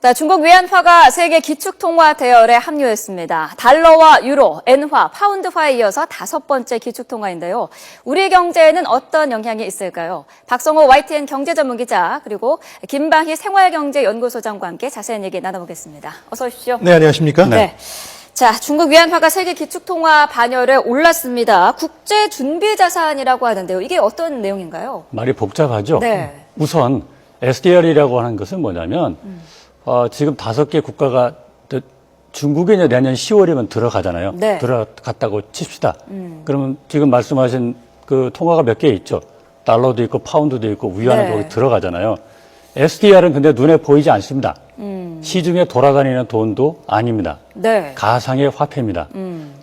네, 중국 위안화가 세계 기축통화 대열에 합류했습니다. 달러와 유로, 엔화, 파운드화에 이어서 5번째 기축통화인데요. 우리 경제에는 어떤 영향이 있을까요? 박성호 YTN 경제전문기자 그리고 김방희 생활경제연구소장과 함께 자세한 얘기 나눠보겠습니다. 어서 오십시오. 네, 안녕하십니까? 네. 자, 중국 위안화가 세계 기축통화 반열에 올랐습니다. 국제준비자산이라고 하는데요. 이게 어떤 내용인가요? 말이 복잡하죠? 네. 우선 SDR이라고 하는 것은 뭐냐면 지금 5개 국가가 중국에 이제 내년 10월이면 들어가잖아요. 네. 들어갔다고 칩시다. 그러면 지금 말씀하신 그 통화가 몇 개 있죠. 달러도 있고 파운드도 있고 위안화도 네. 거기 들어가잖아요. SDR은 근데 눈에 보이지 않습니다. 시중에 돌아다니는 돈도 아닙니다. 네. 가상의 화폐입니다.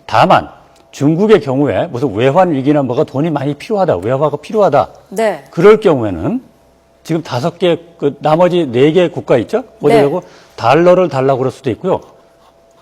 다만 중국의 경우에 무슨 외환 위기나 뭐가 돈이 많이 필요하다, 외화가 필요하다. 네. 그럴 경우에는 지금 5개, 나머지 4개 국가 있죠? 어디라고 달러를 달라고 그럴 수도 있고요.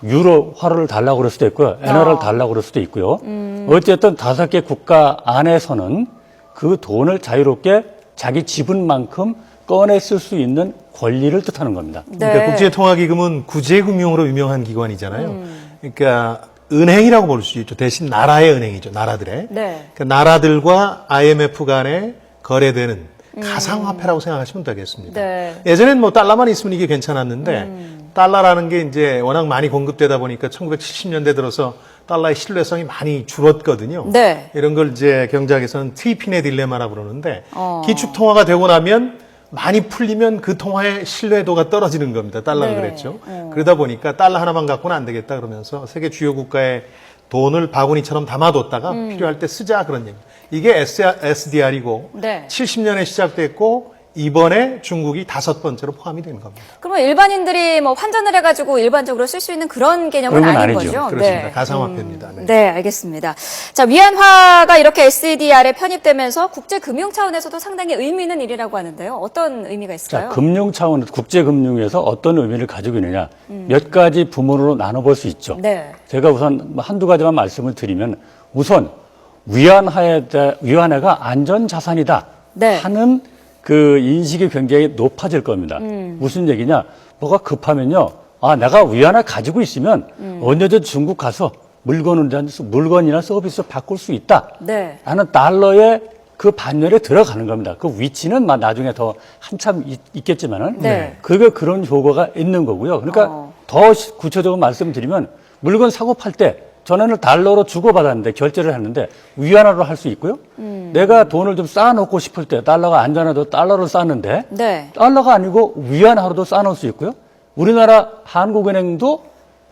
유로화를 달라고 그럴 수도 있고요. 엔화를 달라고 그럴 수도 있고요. 어쨌든 5개 국가 안에서는 그 돈을 자유롭게 자기 지분만큼 꺼내 쓸 수 있는 권리를 뜻하는 겁니다. 네. 그러니까 국제통화기금은 구제금융으로 유명한 기관이잖아요. 그러니까 은행이라고 볼 수 있죠. 대신 나라의 은행이죠. 나라들의. 네. 그러니까 나라들과 IMF 간에 거래되는 가상화폐라고 생각하시면 되겠습니다. 네. 예전엔 뭐 달러만 있으면 이게 괜찮았는데 달러라는 게 이제 워낙 많이 공급되다 보니까 1970년대 들어서 달러의 신뢰성이 많이 줄었거든요. 네. 이런 걸 이제 경제학에서는 트위핀의 딜레마라고 그러는데 기축통화가 되고 나면 많이 풀리면 그 통화의 신뢰도가 떨어지는 겁니다. 달러는 네. 그랬죠. 그러다 보니까 달러 하나만 갖고는 안 되겠다 그러면서 세계 주요 국가의 돈을 바구니처럼 담아뒀다가 필요할 때 쓰자 그런 얘기입니다. 이게 SDR이고 네. 70년에 시작됐고 이번에 중국이 5번째로 포함이 된 겁니다. 그러면 일반인들이 뭐 환전을 해가지고 일반적으로 쓸 수 있는 그런 개념은 그런 건 아닌 아니죠. 거죠? 그렇습니다. 네. 가상화폐입니다. 네. 네, 알겠습니다. 자, 위안화가 이렇게 SDR에 편입되면서 국제금융 차원에서도 상당히 의미 있는 일이라고 하는데요. 어떤 의미가 있을까요? 자, 금융 차원, 국제금융에서 어떤 의미를 가지고 있느냐. 몇 가지 부문으로 나눠볼 수 있죠. 네. 제가 우선 한두 가지만 말씀을 드리면 우선 위안화가 안전자산이다 네. 하는 그 인식이 굉장히 높아질 겁니다. 무슨 얘기냐? 뭐가 급하면요. 아, 내가 위안화 가지고 있으면 언제든 중국 가서 물건이나 서비스 바꿀 수 있다. 네. 라는 달러의 그 반열에 들어가는 겁니다. 그 위치는 나중에 더 한참 있겠지만은 네. 그게 그런 효과가 있는 거고요. 그러니까 더 구체적으로 말씀드리면 물건 사고 팔 때 전에는 달러로 주고받았는데 결제를 했는데 위안화로 할 수 있고요. 내가 돈을 좀 쌓아놓고 싶을 때 달러가 안전하도 달러로 쌓는데 네. 달러가 아니고 위안화로도 쌓아놓을 수 있고요. 우리나라 한국은행도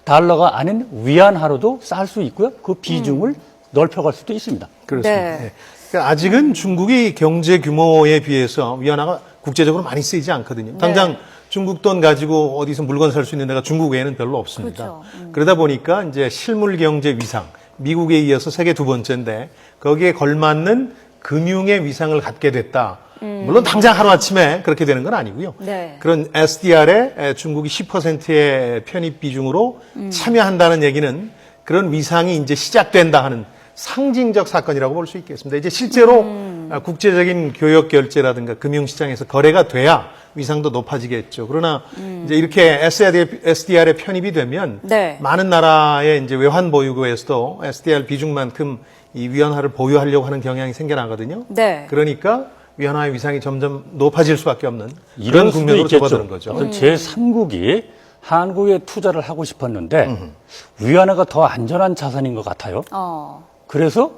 달러가 아닌 위안화로도 쌓을 수 있고요. 그 비중을 넓혀갈 수도 있습니다. 그렇습니다. 네. 네. 그러니까 아직은 중국이 경제 규모에 비해서 위안화가 국제적으로 많이 쓰이지 않거든요. 당장 중국 돈 가지고 어디서 물건 살 수 있는 데가 중국 외에는 별로 없습니다. 그렇죠. 그러다 보니까 이제 실물 경제 위상, 미국에 이어서 세계 2번째인데 거기에 걸맞는 금융의 위상을 갖게 됐다. 물론 당장 하루아침에 그렇게 되는 건 아니고요. 네. 그런 SDR에 중국이 10%의 편입 비중으로 참여한다는 얘기는 그런 위상이 이제 시작된다 하는 상징적 사건이라고 볼 수 있겠습니다. 이제 실제로 국제적인 교역 결제라든가 금융시장에서 거래가 돼야 위상도 높아지겠죠. 그러나 이제 이렇게 SDR에 편입이 되면 네. 많은 나라의 이제 외환 보유고에서도 SDR 비중만큼 이 위안화를 보유하려고 하는 경향이 생겨나거든요. 네. 그러니까 위안화의 위상이 점점 높아질 수밖에 없는 이런 그런 수도 국면으로 있겠죠. 접어드는 거죠. 어떤 제3국이 한국에 투자를 하고 싶었는데 위안화가 더 안전한 자산인 것 같아요. 그래서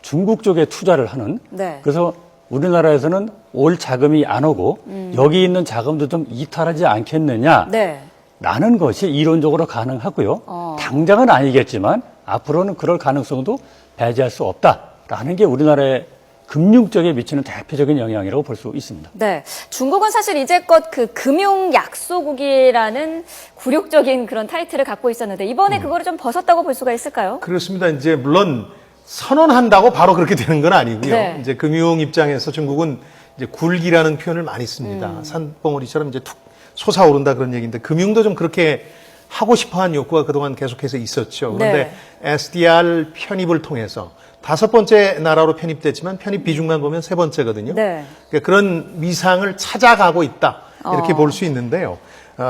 중국 쪽에 투자를 하는 네. 그래서 우리나라에서는 올 자금이 안 오고 여기 있는 자금도 좀 이탈하지 않겠느냐 네. 라는 것이 이론적으로 가능하고요. 당장은 아니겠지만 앞으로는 그럴 가능성도 배제할 수 없다라는 게 우리나라의 금융 쪽에 미치는 대표적인 영향이라고 볼 수 있습니다. 네. 중국은 사실 이제껏 그 금융 약소국이라는 굴욕적인 그런 타이틀을 갖고 있었는데 이번에 그거를 좀 벗었다고 볼 수가 있을까요? 그렇습니다. 이제 물론 선언한다고 바로 그렇게 되는 건 아니고요. 네. 이제 금융 입장에서 중국은 이제 굴기라는 표현을 많이 씁니다. 산봉우리처럼 이제 툭 솟아오른다 그런 얘기인데 금융도 좀 그렇게 하고 싶어한 욕구가 그동안 계속해서 있었죠. 그런데 SDR 편입을 통해서 5번째 나라로 편입됐지만 편입 비중만 보면 3번째거든요. 네. 그러니까 그런 위상을 찾아가고 있다 이렇게 볼 수 있는데요.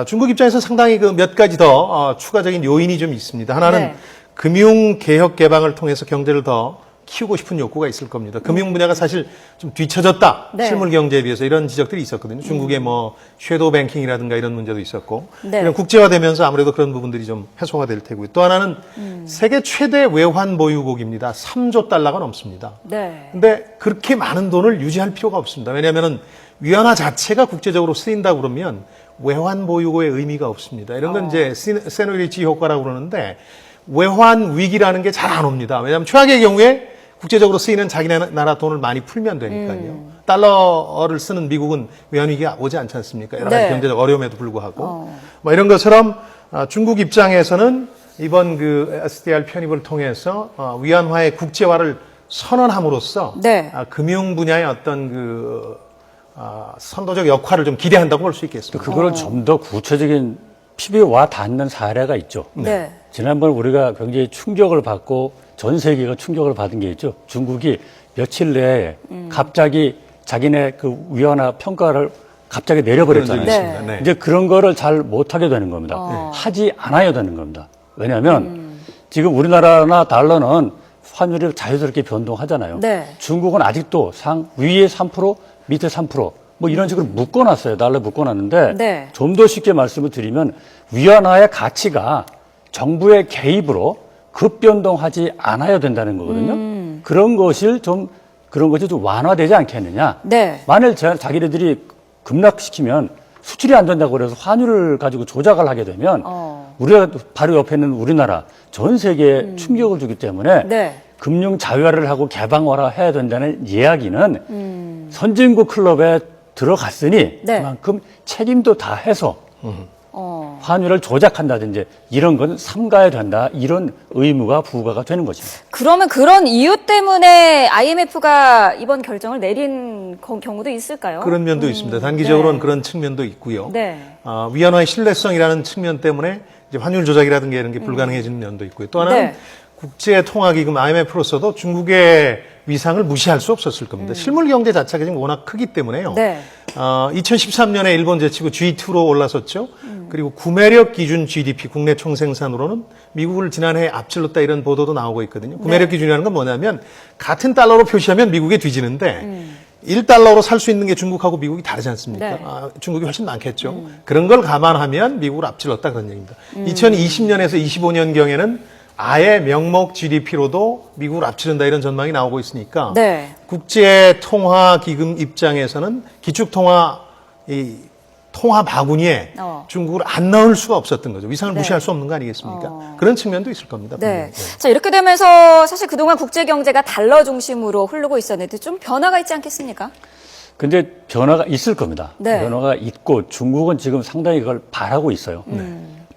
중국 입장에서 상당히 그 몇 가지 더 추가적인 요인이 좀 있습니다. 하나는 네. 금융 개혁 개방을 통해서 경제를 더 키우고 싶은 욕구가 있을 겁니다. 금융 분야가 사실 좀 뒤처졌다. 네. 실물 경제에 비해서 이런 지적들이 있었거든요. 중국의 뭐 섀도우 뱅킹이라든가 이런 문제도 있었고. 네. 이런 국제화되면서 아무래도 그런 부분들이 좀 해소가 될 테고요. 또 하나는 세계 최대 외환 보유국입니다. 3조 달러가 넘습니다. 네. 근데 그렇게 많은 돈을 유지할 필요가 없습니다. 왜냐하면 위안화 자체가 국제적으로 쓰인다 그러면 외환 보유고의 의미가 없습니다. 이런 건 이제 세노리치 효과라고 그러는데 외환 위기라는 게 잘 안 옵니다. 왜냐하면 최악의 경우에 국제적으로 쓰이는 자기네 나라 돈을 많이 풀면 되니까요. 달러를 쓰는 미국은 외환 위기가 오지 않지 않습니까? 여러 가지 네. 경제적 어려움에도 불구하고 뭐 이런 것처럼 중국 입장에서는 이번 그 SDR 편입을 통해서 위안화의 국제화를 선언함으로써 네. 금융 분야의 어떤 그 선도적 역할을 좀 기대한다고 볼 수 있겠습니다. 그거를 좀 더 구체적인 피부에 와 닿는 사례가 있죠. 네. 지난번 우리가 굉장히 충격을 받고 전 세계가 충격을 받은 게 있죠. 중국이 며칠 내에 갑자기 자기네 그 위안화 평가를 갑자기 내려버렸잖아요. 그런 적이 있습니다. 네. 이제 그런 거를 잘 못하게 되는 겁니다. 하지 않아야 되는 겁니다. 왜냐하면 지금 우리나라나 달러는 환율이 자유스럽게 변동하잖아요. 네. 중국은 아직도 위에 3%, 밑에 3%, 뭐 이런 식으로 묶어놨어요. 달러 묶어놨는데 네. 좀 더 쉽게 말씀을 드리면 위안화의 가치가 정부의 개입으로 급변동하지 않아야 된다는 거거든요. 그런 것이 좀 완화되지 않겠느냐. 네. 만일 자기네들이 급락시키면 수출이 안 된다고 그래서 환율을 가지고 조작을 하게 되면 우리가 바로 옆에 있는 우리나라 전 세계에 충격을 주기 때문에 네. 금융 자유화를 하고 개방화를 해야 된다는 이야기는 선진국 클럽에 들어갔으니 네. 그만큼 책임도 다 해서 환율을 조작한다든지 이런 건 삼가야 된다. 이런 의무가 부과가 되는 것입니다. 그러면 그런 이유 때문에 IMF가 이번 결정을 내린 경우도 있을까요? 그런 면도 있습니다. 단기적으로는 네. 그런 측면도 있고요. 네. 위안화의 신뢰성이라는 측면 때문에 이제 환율 조작이라든가 이런 게 불가능해지는 면도 있고요. 또 하나는 네. 국제통화기금 IMF로서도 중국의 위상을 무시할 수 없었을 겁니다. 실물 경제 자체가 지금 워낙 크기 때문에요. 네. 2013년에 일본 제치고 G2로 올라섰죠. 그리고 구매력 기준 GDP 국내 총생산으로는 미국을 지난해에 앞질렀다 이런 보도도 나오고 있거든요. 구매력 기준이라는 건 뭐냐면 같은 달러로 표시하면 미국에 뒤지는데 1달러로 살 수 있는 게 중국하고 미국이 다르지 않습니까? 네. 중국이 훨씬 많겠죠. 그런 걸 감안하면 미국을 앞질렀다 그런 얘기입니다. 2020년에서 25년경에는 아예 명목 GDP로도 미국을 앞지른다 이런 전망이 나오고 있으니까 네. 국제통화기금 입장에서는 기축통화 통화 바구니에 중국을 안 넣을 수가 없었던 거죠. 위상을 네. 무시할 수 없는 거 아니겠습니까? 그런 측면도 있을 겁니다. 네. 분명히. 자, 이렇게 되면서 사실 그동안 국제 경제가 달러 중심으로 흐르고 있었는데 좀 변화가 있지 않겠습니까? 근데 변화가 있을 겁니다. 네. 변화가 있고 중국은 지금 상당히 그걸 바라고 있어요.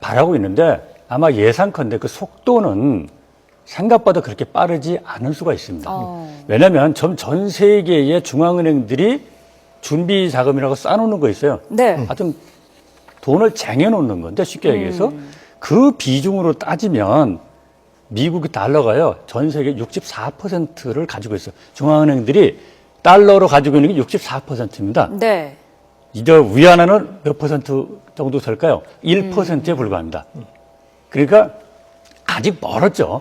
바라고 있는데 아마 예상컨대 그 속도는 생각보다 그렇게 빠르지 않을 수가 있습니다. 왜냐하면 전 세계의 중앙은행들이 준비 자금이라고 쌓아놓는 거 있어요. 네. 하여튼 돈을 쟁여놓는 건데 쉽게 얘기해서 그 비중으로 따지면 미국의 달러가요. 전 세계 64%를 가지고 있어요. 중앙은행들이 달러로 가지고 있는 게 64%입니다. 네. 이제 위안화는 몇 퍼센트 정도 될까요? 1%에 불과합니다. 그러니까 아직 멀었죠.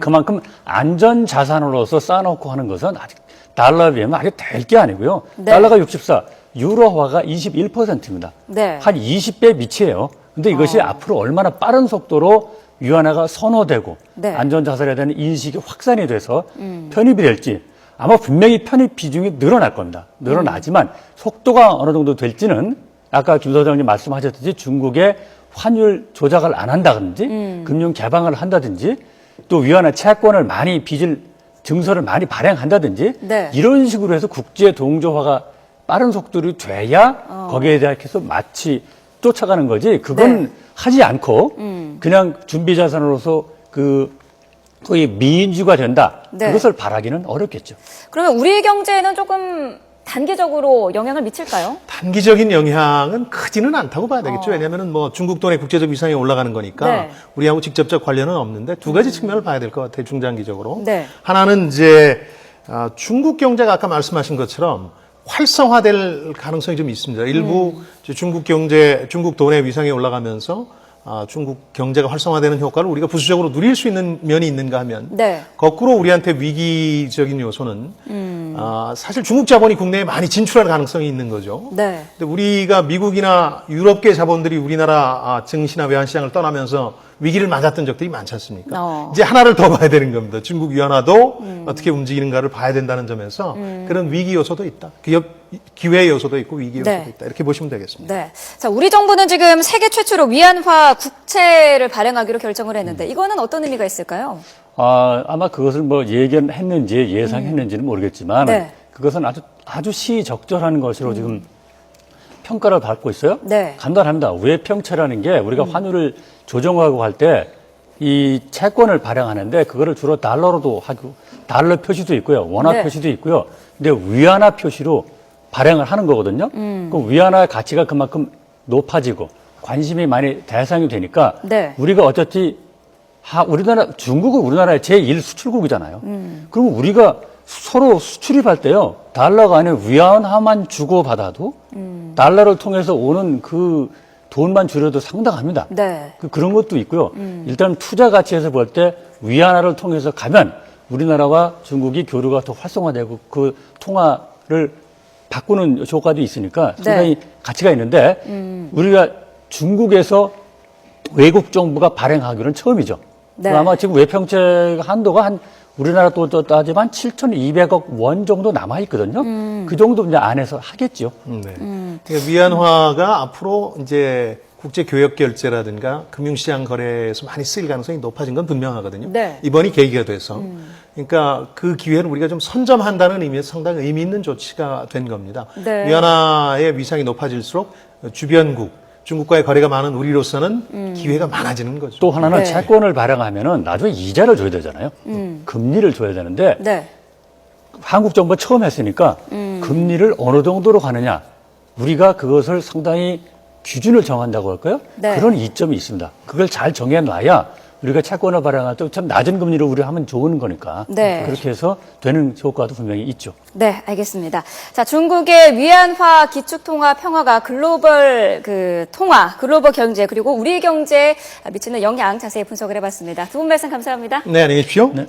그만큼 안전 자산으로서 쌓아놓고 하는 것은 아직 달러에 비하면 아직 될 게 아니고요. 네. 달러가 64, 유로화가 21%입니다. 네. 한 20배 밑이에요. 근데 이것이 앞으로 얼마나 빠른 속도로 위안화가 선호되고 네. 안전 자산에 대한 인식이 확산이 돼서 편입이 될지 아마 분명히 편입 비중이 늘어날 겁니다. 늘어나지만 속도가 어느 정도 될지는 아까 김 소장님 말씀하셨듯이 중국의 환율 조작을 안 한다든지 금융 개방을 한다든지 또 위안화 채권을 많이 빚을 증서를 많이 발행한다든지 네. 이런 식으로 해서 국제 동조화가 빠른 속도로 돼야 거기에 대해서 마치 쫓아가는 거지 그건 네. 하지 않고 그냥 준비 자산으로서 거의 미인주가 된다. 네. 그것을 바라기는 어렵겠죠. 그러면 우리 경제에는 조금 단기적으로 영향을 미칠까요? 단기적인 영향은 크지는 않다고 봐야 되겠죠. 왜냐하면 뭐 중국 돈의 국제적 위상이 올라가는 거니까 네. 우리하고 직접적 관련은 없는데 두 가지 측면을 봐야 될 것 같아요. 중장기적으로. 네. 하나는 이제 중국 경제가 아까 말씀하신 것처럼 활성화될 가능성이 좀 있습니다. 일부 중국 돈의 위상이 올라가면서 중국 경제가 활성화되는 효과를 우리가 부수적으로 누릴 수 있는 면이 있는가 하면 네. 거꾸로 우리한테 위기적인 요소는 사실 중국 자본이 국내에 많이 진출할 가능성이 있는 거죠. 네. 근데 우리가 미국이나 유럽계 자본들이 우리나라 증시나 외환시장을 떠나면서 위기를 맞았던 적들이 많지 않습니까? 이제 하나를 더 봐야 되는 겁니다. 중국 위안화도 어떻게 움직이는가를 봐야 된다는 점에서 그런 위기 요소도 있다. 기회 요소도 있고 위기 요소도 네. 있다. 이렇게 보시면 되겠습니다. 네. 자, 우리 정부는 지금 세계 최초로 위안화 국채를 발행하기로 결정을 했는데 이거는 어떤 의미가 있을까요? 아마 그것을 뭐 예견했는지 예상했는지는 모르겠지만 네. 그것은 아주 시적절한 것으로 지금 평가를 받고 있어요. 네. 간단합니다. 외평채라는 게 우리가 환율을 조정하고 할 때 이 채권을 발행하는데 그거를 주로 달러로도 하고 달러 표시도 있고요. 원화 네. 표시도 있고요. 근데 위안화 표시로 발행을 하는 거거든요. 그 위안화의 가치가 그만큼 높아지고 관심이 많이 대상이 되니까 네. 우리가 어차피 중국은 우리나라의 제1 수출국이잖아요. 그럼 우리가 서로 수출입할 때요, 달러가 아닌 위안화만 주고받아도 달러를 통해서 오는 그 돈만 줄여도 상당합니다. 네. 그런 것도 있고요. 일단 투자 가치에서 볼 때 위안화를 통해서 가면 우리나라와 중국이 교류가 더 활성화되고 그 통화를 바꾸는 효과도 있으니까 상당히 가치가 있는데 우리가 중국에서 외국 정부가 발행하기로는 처음이죠. 네. 아마 지금 외평채 한도가 우리나라 또 따지면 7,200억 원 정도 남아 있거든요. 그 정도 이제 안에서 하겠죠. 네. 그러니까 위안화가 앞으로 이제 국제 교역 결제라든가 금융시장 거래에서 많이 쓰일 가능성이 높아진 건 분명하거든요. 네. 이번이 계기가 돼서. 그러니까 그 기회를 우리가 좀 선점한다는 의미에서 상당히 의미 있는 조치가 된 겁니다. 네. 위안화의 위상이 높아질수록 주변국, 중국과의 거래가 많은 우리로서는 기회가 많아지는 거죠. 또 하나는 네. 채권을 발행하면은 나중에 이자를 줘야 되잖아요. 금리를 줘야 되는데 네. 한국 정부가 처음 했으니까 금리를 어느 정도로 가느냐 우리가 그것을 상당히 기준을 정한다고 할까요? 네. 그런 이점이 있습니다. 그걸 잘 정해놔야 우리가 채권을 발행할 때 참 낮은 금리로 우리 하면 좋은 거니까 네. 그렇게 해서 되는 효과도 분명히 있죠. 네, 알겠습니다. 자, 중국의 위안화 기축통화 평화가 글로벌 글로벌 경제 그리고 우리 경제에 미치는 영향 자세히 분석을 해봤습니다. 두 분 말씀 감사합니다. 네, 안녕히 계십시오. 네.